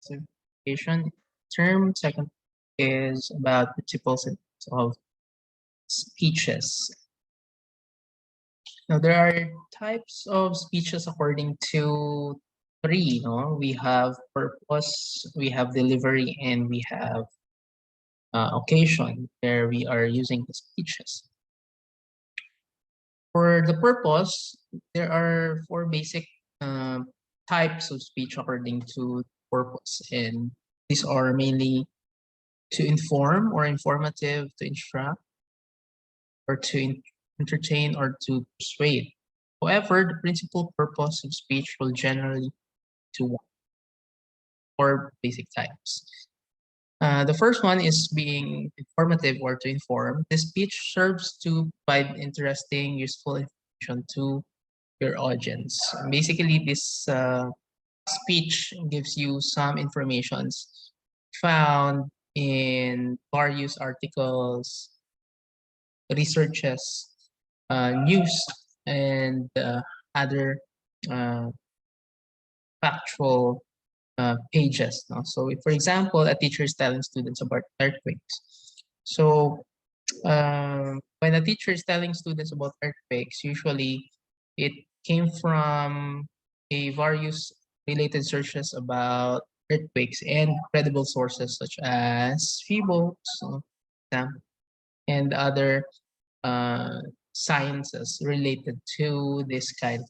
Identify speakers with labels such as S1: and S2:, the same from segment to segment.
S1: classification term. Second is about principles of speeches. Now, there are types of speeches according to three. No, we have purpose, we have delivery, and we have occasion where we are using the speeches. For the purpose, there are four basic uh, types of speech according to purpose, and these are mainly to inform or informative, to instruct, or to entertain, or to persuade. However, the principal purpose of speech will generally to one or basic types. The first one is being informative or to inform. The speech serves to provide interesting, useful information to your audience. Basically, this speech gives you some informations found in various articles, researches, news, and other uh, factual pages. No? So, if, for example, a teacher is telling students about earthquakes. So, when a teacher is telling students about earthquakes, usually it came from a various related searches about earthquakes and credible sources such as FIBO, so, and other uh, sciences related to this kind.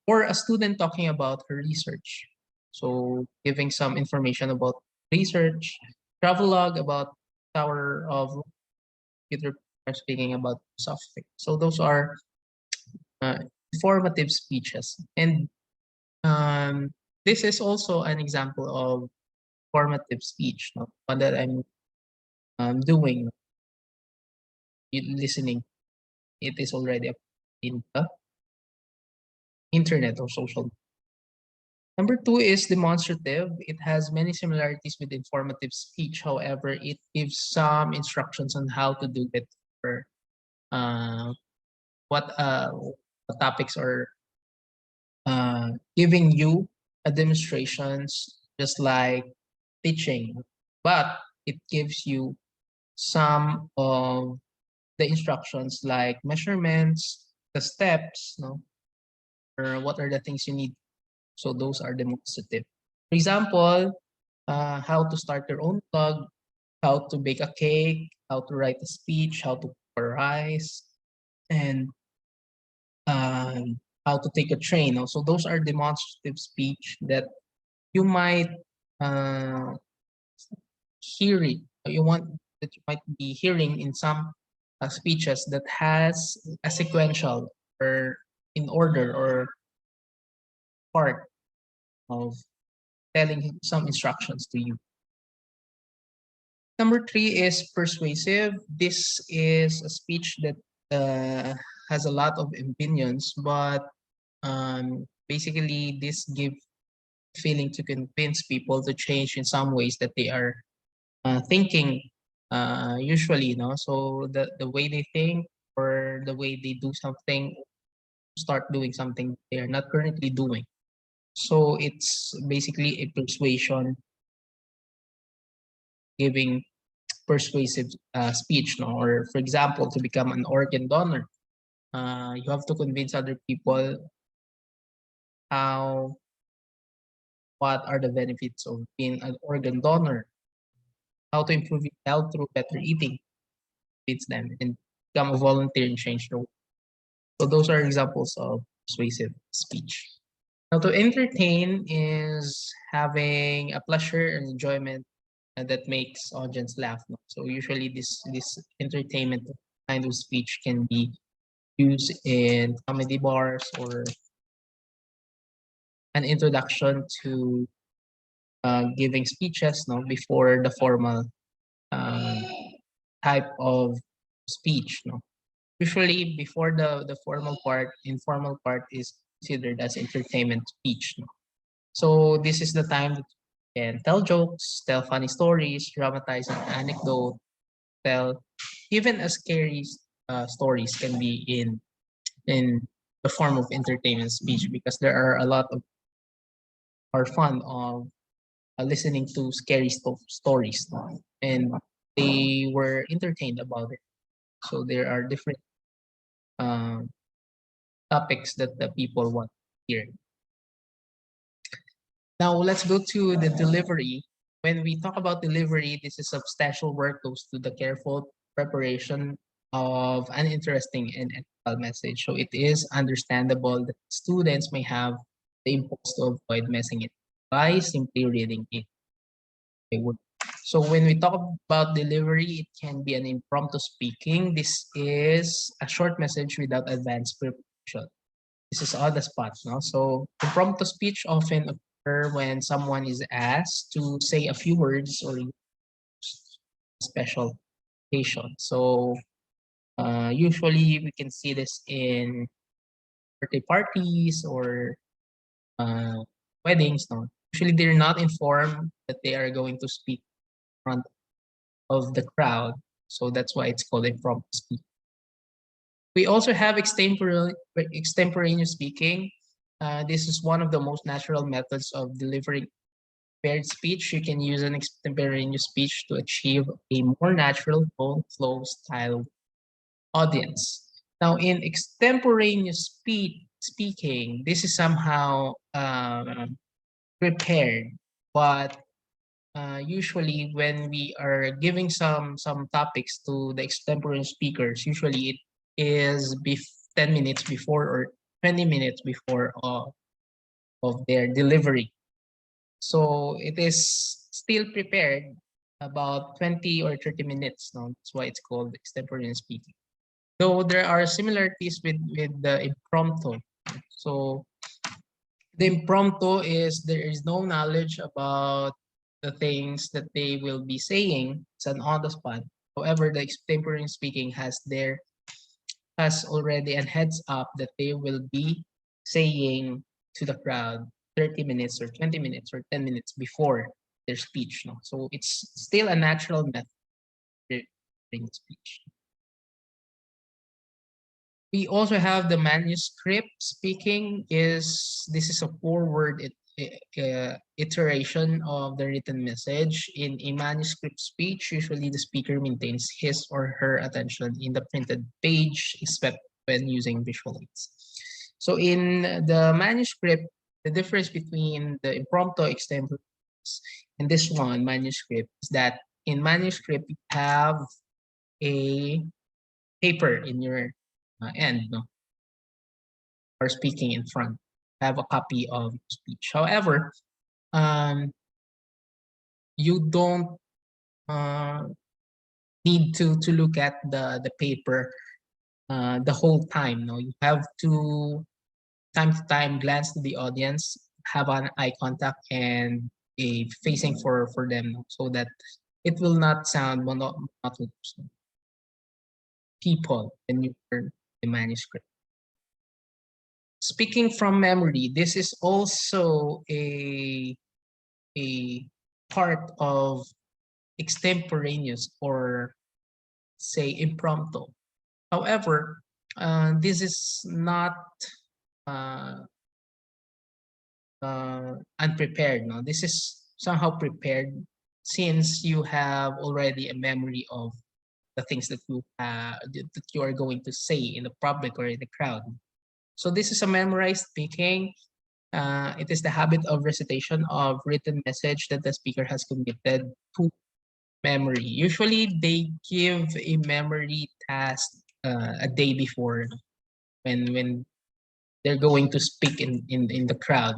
S1: Or a student talking about her research. So giving some information about research, travelogue about Tower of Peter speaking about something. So those are uh, informative speeches. And this is also an example of formative speech, no? One that I'm doing, listening. It is already in the internet or social. Number two is demonstrative. It has many similarities with informative speech. However, it gives some instructions on how to do it or uh, what topics are giving you a demonstrations just like teaching, but it gives you some of the instructions like measurements, the steps, no, or what are the things you need. So those are demonstrative. For example, how to start your own blog, how to bake a cake, how to write a speech, how to pour rice, and how to take a train. So those are demonstrative speech that you might uh, hear it. You want that you might be hearing in some speeches that has a sequential or in order or part of telling some instructions to you. Number three is persuasive. This is a speech that has a lot of opinions, but basically this give feeling to convince people to change in some ways that they are thinking usually, you know. So the way they think or the way they do something, start doing something they are not currently doing. So it's basically a persuasion giving persuasive speech, no? Or for example, to become an organ donor, you have to convince other people how what are the benefits of being an organ donor, how to improve your health through better eating, fits them, and become a volunteer and change the world. So those are examples of persuasive speech. Now, to entertain is having a pleasure and enjoyment that makes audience laugh. No? So usually this entertainment kind of speech can be used in comedy bars or an introduction to giving speeches, no, before the formal uh, type of speech. No, usually before the formal part, informal part is considered as entertainment speech. No? So this is the time that you can tell jokes, tell funny stories, dramatize an anecdote, tell even a scary stories can be in the form of entertainment speech because there are a lot of are fond of listening to scary stories, no? And they were entertained about it. So there are different um, topics that the people want to hear. Now let's go to the delivery. When we talk about delivery, this is substantial work goes to the careful preparation of an interesting and ethical message. So it is understandable that students may have the impulse to avoid messing it by simply reading it. They would. So when we talk about delivery, it can be an impromptu speaking. This is a short message without advanced preparation. This is on the spot, no? So impromptu speech often occur when someone is asked to say a few words or use special occasion. So usually we can see this in birthday parties or uh, weddings. No, usually they're not informed that they are going to speak in front of the crowd. So that's why it's called impromptu speech. We also have extemporaneous speaking. This is one of the most natural methods of delivering paired speech. You can use an extemporaneous speech to achieve a more natural tone flow style audience. Now, in extemporaneous speaking, this is somehow prepared, but usually when we are giving some topics to the extemporaneous speakers, usually it is 10 minutes before or 20 minutes before of their delivery. So it is still prepared about 20 or 30 minutes. No? That's why it's called extemporaneous speaking. Though there are similarities with the impromptu. So the impromptu is there is no knowledge about the things that they will be saying. It's an on the spot. However, the extemporaneous speaking has already a heads up that they will be saying to the crowd 30 minutes or 20 minutes or 10 minutes before their speech. No? So it's still a natural method during speech. We also have the manuscript speaking. This is a forward iteration of the written message. In a manuscript speech, usually the speaker maintains his or her attention in the printed page, except when using visual aids. So in the manuscript, the difference between the impromptu extemporaneous and this one manuscript is that in manuscript you have a paper in your end, no, or speaking in front. Have a copy of speech. However, um, you don't uh, need to look at the paper the whole time. No, you have to time glance to the audience, have an eye contact, and a facing for them, no, so that it will not sound monotonous. People when you learn the manuscript. Speaking from memory, this is also a part of extemporaneous or say impromptu. However, this is not uh, unprepared. No, this is somehow prepared since you have already a memory of the things that you are going to say in the public or in the crowd. So this is a memorized speaking. It is the habit of recitation of written message that the speaker has committed to memory. Usually they give a memory task a day before when they're going to speak in the crowd.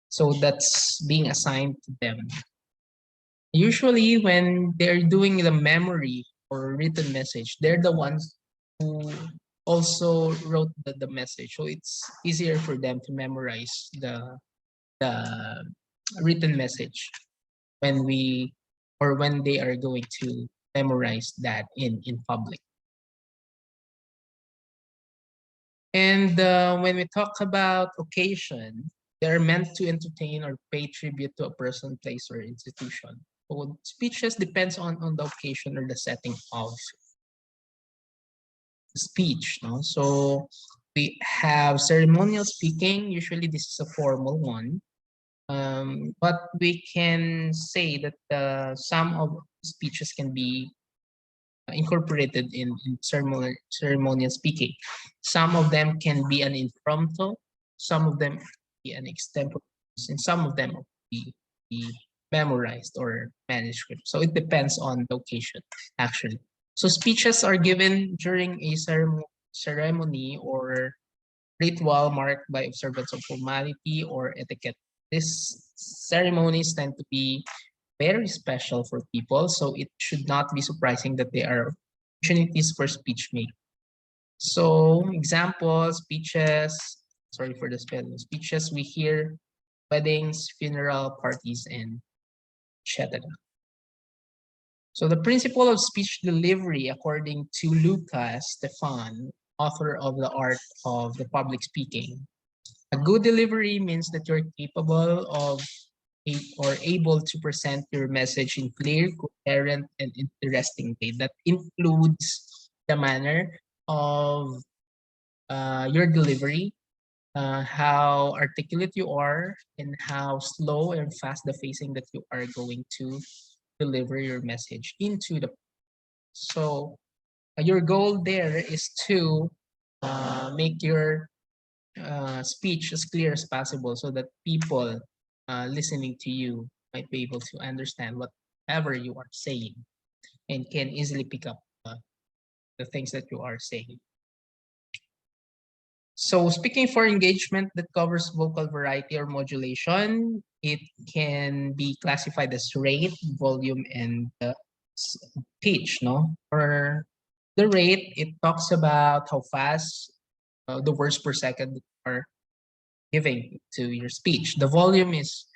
S1: So that's being assigned to them. Usually when they're doing the memory or written message, they're the ones who also wrote the message. So it's easier for them to memorize the written message when we or when they are going to memorize that in public. And when we talk about occasion, they're meant to entertain or pay tribute to a person, place, or institution. So speeches depends on the occasion or the setting of speech. No? So we have ceremonial speaking. Usually this is a formal one. But we can say that some of speeches can be incorporated in ceremonial speaking. Some of them can be an impromptu, some of them be an extemporaneous, and some of them be memorized or manuscript. So it depends on the occasion, actually. So speeches are given during a ceremony or ritual marked by observance of formality or etiquette. These ceremonies tend to be very special for people, so it should not be surprising that they are opportunities for speech making. So examples, speeches, sorry for the spelling, speeches we hear, weddings, funeral parties, and etc. So the principle of speech delivery, according to Lucas Stefan, author of The Art of the Public Speaking, a good delivery means that you're capable of or able to present your message in clear, coherent, and interesting way. That includes the manner of your delivery, how articulate you are, and how slow and fast the facing that you are going to deliver your message into the. So your goal there is to make your speech as clear as possible so that people listening to you might be able to understand whatever you are saying and can easily pick up the things that you are saying. So speaking for engagement that covers vocal variety or modulation, it can be classified as rate, volume, and pitch, no? For the rate, it talks about how fast the words per second are giving to your speech. The volume is,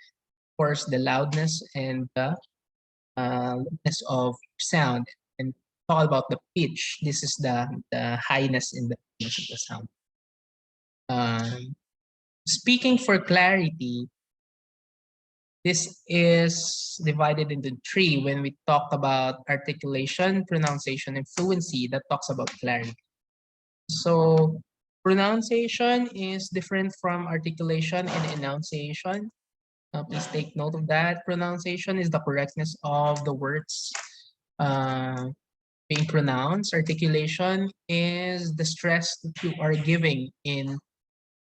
S1: of course, the loudness and the loudness of sound. And talk about the pitch. This is the highness in the pitch of the sound. Speaking for clarity, this is divided into three when we talk about articulation, pronunciation, and fluency. That talks about clarity. So pronunciation is different from articulation and enunciation. Please take note of that. Pronunciation is the correctness of the words uh, being pronounced. Articulation is the stress that you are giving in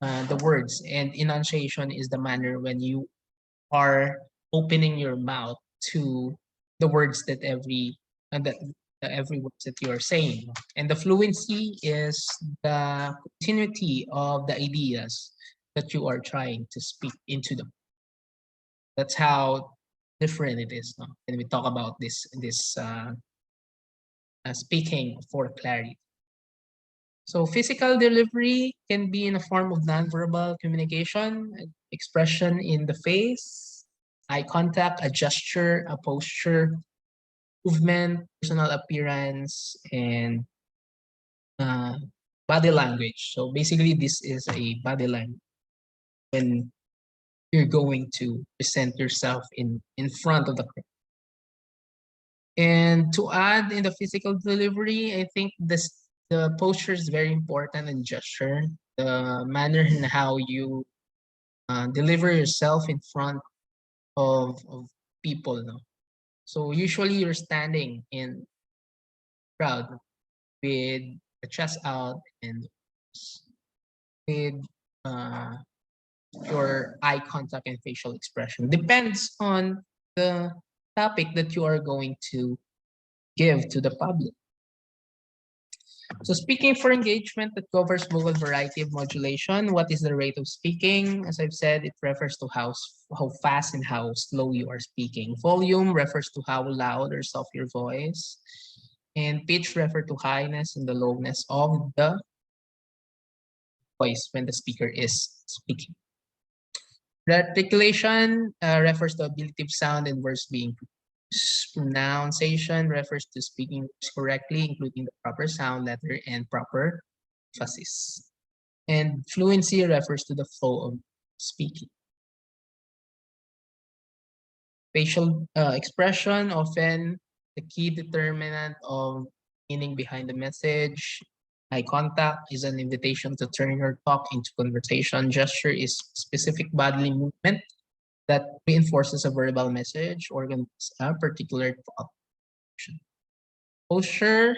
S1: the words, and enunciation is the manner when you are opening your mouth to the words that every words that you are saying. And the fluency is the continuity of the ideas that you are trying to speak into them. That's how different it is, no? When we talk about this speaking for clarity. So physical delivery can be in a form of nonverbal communication, expression in the face, eye contact, a gesture, a posture, movement, personal appearance, and uh, body language. So basically, this is a body language when you're going to present yourself in front of the crowd. And to add in the physical delivery, I think the posture is very important and gesture, the manner and how you deliver yourself in front of people. No? So usually you're standing in crowd with the chest out and with uh, your eye contact and facial expression. Depends on the topic that you are going to give to the public. So speaking for engagement that covers vocal variety of modulation, what is the rate of speaking? As I've said, it refers to how fast and how slow you are speaking. Volume refers to how loud or soft your voice. And pitch refers to highness and the lowness of the voice when the speaker is speaking. The articulation refers to ability of sound and words being produced. Pronunciation refers to speaking words correctly, including the proper sound, letter, and proper emphasis. And fluency refers to the flow of speaking. Facial expression, often the key determinant of meaning behind the message. Eye contact is an invitation to turn your talk into conversation. Gesture is specific bodily movement that reinforces a verbal message or conveys a particular thought. Posture,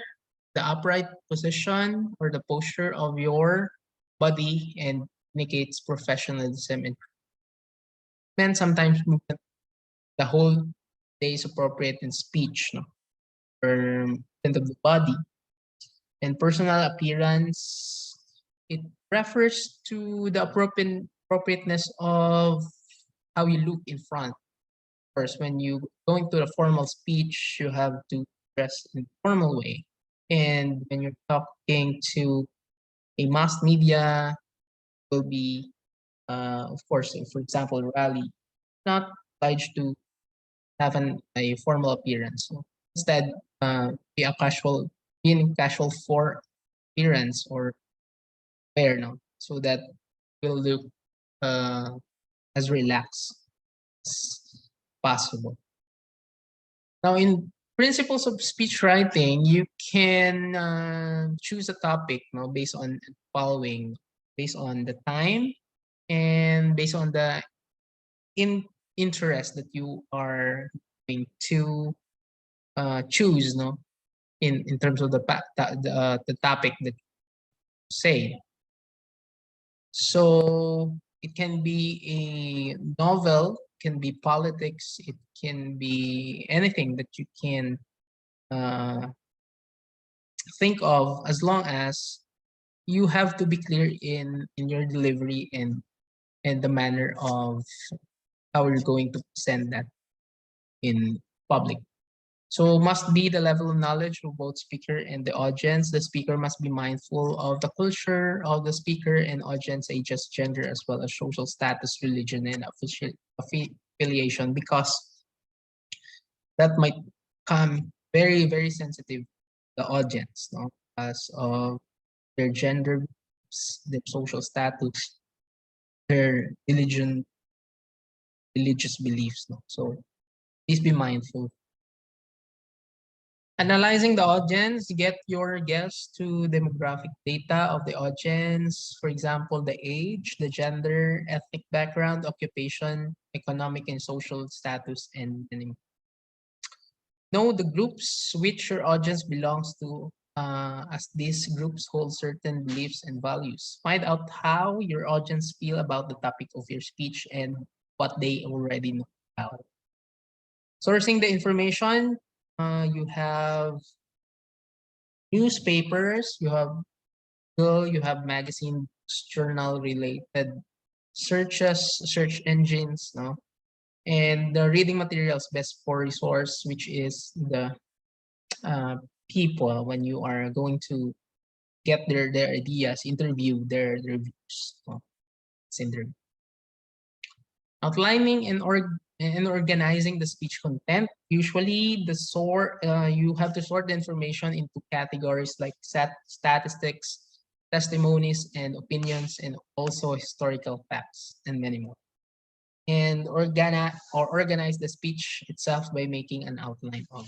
S1: the upright position or the posture of your body and indicates professionalism and men sometimes movement the whole day is appropriate in speech, no? Or movement of the body. And personal appearance, it refers to the appropriateness of how you look in front. First, when you go into a formal speech, you have to dress in a formal way. And when you're talking to a mass media, will be, of course, for example, a rally, not obliged to have a formal appearance. So instead, be a casual, being casual for appearance or wear, no, so that will look uh, as relaxed as possible. Now, in principles of speech writing, you can choose a topic, no, based on following, based on the time and based on the interest that you are going to choose, no, in terms of the topic that you say. So it can be a novel, can be politics, it can be anything that you can uh, think of, as long as you have to be clear in your delivery and the manner of how you're going to present that in public. So must be the level of knowledge of both speaker and the audience. The speaker must be mindful of the culture of the speaker and audience, ages, gender, as well as social status, religion, and affiliation, because that might come very, very sensitive to the audience, no? As of their gender, their social status, their religious beliefs, no? So please be mindful. Analyzing the audience, get your guess to demographic data of the audience. For example, the age, the gender, ethnic background, occupation, economic and social status, and many. Know the groups which your audience belongs to, as these groups hold certain beliefs and values. Find out how your audience feel about the topic of your speech and what they already know about. Sourcing the information, you have newspapers, you have Google, you have magazine, journal related searches, search engines, no? And the reading materials best for resource, which is the uh, people when you are going to get their ideas, interview their views. No? It's interview. Outlining and organizing the speech content. Usually, you have to sort the information into categories like statistics, testimonies, and opinions, and also historical facts, and many more. And organize the speech itself by making an outline of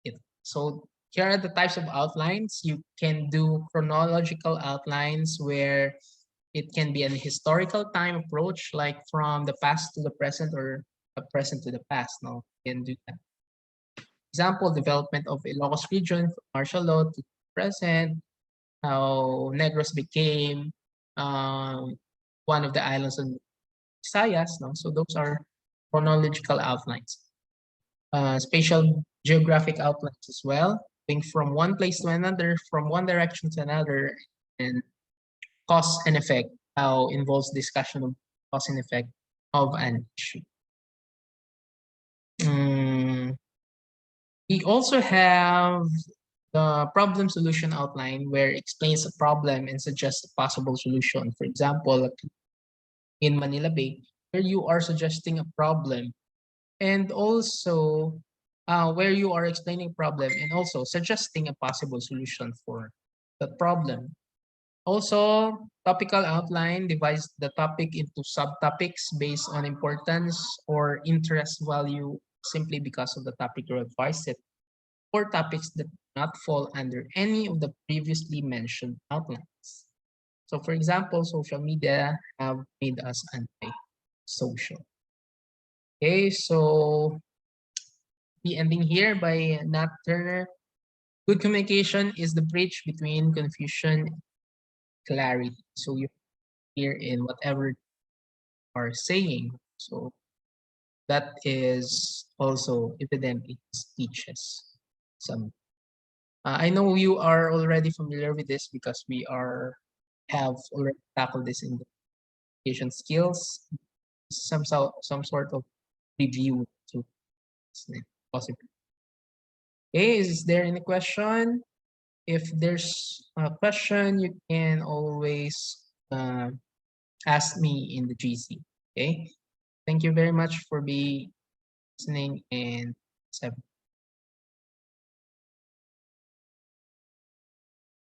S1: it. So here are the types of outlines. You can do chronological outlines where it can be an historical time approach, like from the past to the present or the present to the past. No, you can do that. Example, development of Ilocos region, from martial law to present, how Negros became one of the islands of Visayas. No? So those are chronological outlines. Spatial geographic outlines as well, going from one place to another, from one direction to another, and cause and effect, how involves discussion of cause and effect of an issue. We also have the problem solution outline, where it explains a problem and suggests a possible solution. For example, in Manila Bay, where you are suggesting a problem and also where you are explaining problem and also suggesting a possible solution for the problem. Also, topical outline divides the topic into subtopics based on importance or interest value, simply because of the topic requires it, or topics that do not fall under any of the previously mentioned outlines. So for example, social media have made us anti-social. Okay, so be ending here by Nat Turner. Good communication is the bridge between confusion and clarity. So you hear in whatever you are saying. So that is also evident in speeches. Some I know you are already familiar with this because we are have already tackled this in the communication skills. Some sort of review to possibly. Okay, is there any question? If there's a question, you can always ask me in the GC. Okay. Thank you very much for be listening and